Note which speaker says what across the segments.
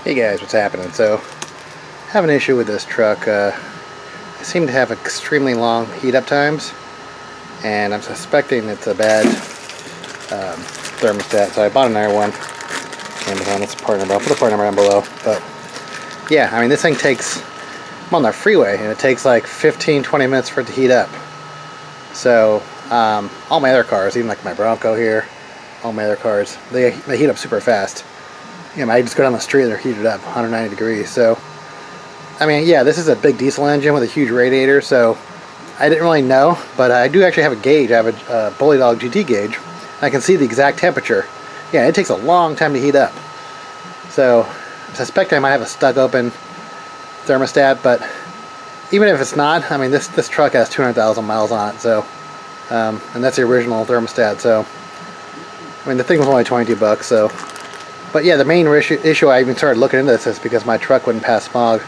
Speaker 1: Hey guys, what's happening? So, I have an issue with this truck. I seem to have extremely long heat up times, and I'm suspecting it's a bad thermostat. So I bought another one. Amazon, it's a part number. I'll put the part number down below. But yeah, I mean, this thing takes, I'm on the freeway, and it takes like 15-20 minutes for it to heat up. So all my other cars, even like my Bronco here, all my other cars, they heat up super fast. You know, I just go down the street and they're heated up 190 degrees. So, I mean, yeah, this is a big diesel engine with a huge radiator, so I didn't really know, but I do actually have a gauge. I have a Bully Dog GT gauge, and I can see the exact temperature. Yeah, it takes a long time to heat up. So, I suspect I might have a stuck open thermostat, but even if it's not, I mean, this truck has 200,000 miles on it, so, and that's the original thermostat, so, I mean, the thing was only 22 bucks, so. But yeah, the main issue I even started looking into this is because my truck wouldn't pass smog.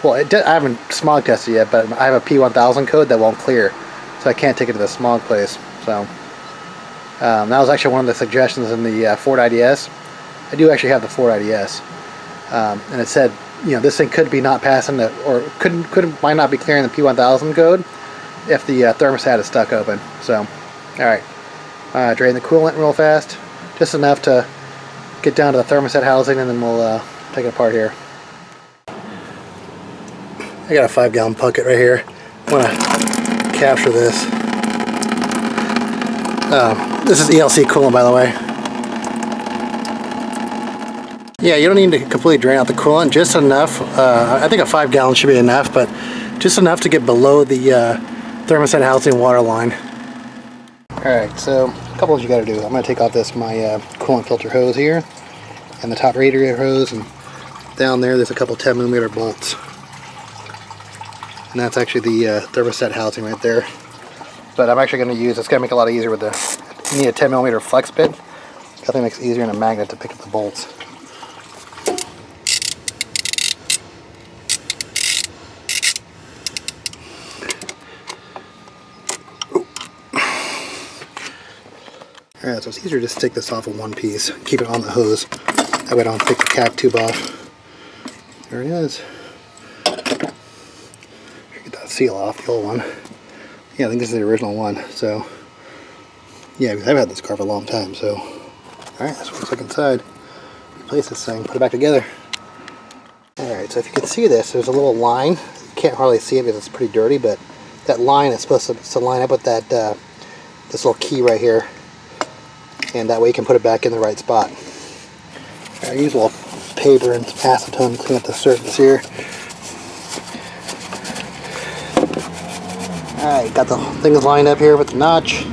Speaker 1: Well, I haven't smog tested yet, but I have a P1000 code that won't clear, so I can't take it to the smog place. So that was actually one of the suggestions in the Ford IDS. I do actually have the Ford IDS, and it said, you know, this thing could be not passing the, or might not be clearing the P1000 code if the thermostat is stuck open. So, all right, drain the coolant real fast, just enough to get down to the thermostat housing, and then we'll take it apart here. I got a 5-gallon bucket right here. I want to capture this. This is ELC coolant, by the way. Yeah, you don't need to completely drain out the coolant, just enough. I think a 5-gallon should be enough, but just enough to get below the thermostat housing water line. Alright, so a couple of you got to do. I'm going to take off my coolant filter hose here, and the top radiator hose, and down there's a couple 10mm bolts. And that's actually the thermostat housing right there. But I'm actually going to use, it's going to make it a lot easier with you need a 10mm flex bit. I think it makes it easier than a magnet to pick up the bolts. Alright, so it's easier to just take this off of one piece, keep it on the hose. That way I don't take the cap tube off. There it is. Get that seal off, the old one. Yeah, I think this is the original one. So, yeah, I've had this car for a long time. So, alright, that's what it looks like inside. Replace this thing, put it back together. Alright, so if you can see this, there's a little line. You can't hardly see it because it's pretty dirty, but that line is supposed to line up with that this little key right here. And that way you can put it back in the right spot. I use a little paper and some acetone to clean up the surface here. Alright, got the things lined up here with the notch.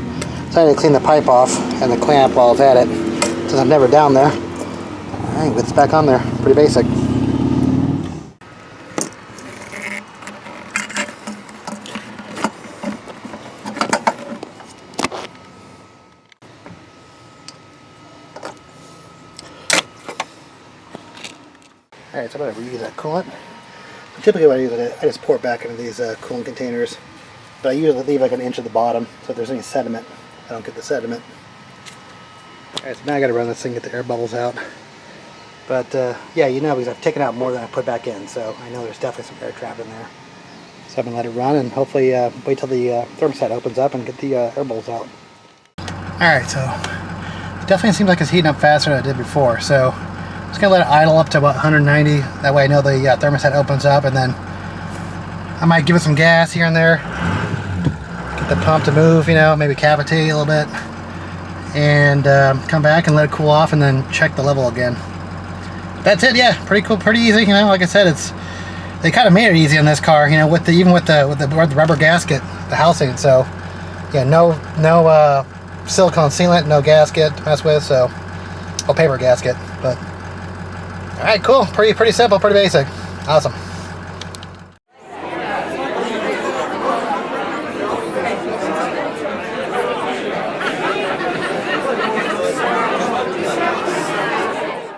Speaker 1: Decided to clean the pipe off and the clamp while I was at it, since I'm never down there. Alright, it's back on there. Pretty basic. Alright, so I'm going to reuse that coolant. Typically when I use it, I just pour it back into these coolant containers. But I usually leave like an inch at the bottom, so if there's any sediment, I don't get the sediment. Alright, so now I got to run this thing, get the air bubbles out. But yeah, you know, because I've taken out more than I put back in, so I know there's definitely some air trapped in there. So I'm going to let it run and hopefully wait till the thermostat opens up and get the air bubbles out. Alright, so it definitely seems like it's heating up faster than it did before, so I'm just going to let it idle up to about 190. That way I know the thermostat opens up, and then I might give it some gas here and there. Get the pump to move, you know, maybe cavitate a little bit. And come back and let it cool off, and then check the level again. That's it, yeah. Pretty cool, pretty easy. You know, like I said, they kind of made it easy on this car, you know, even with the rubber gasket, the housing. So, yeah, no silicone sealant, no gasket to mess with, so, paper gasket, but. Alright, cool. Pretty simple, pretty basic. Awesome.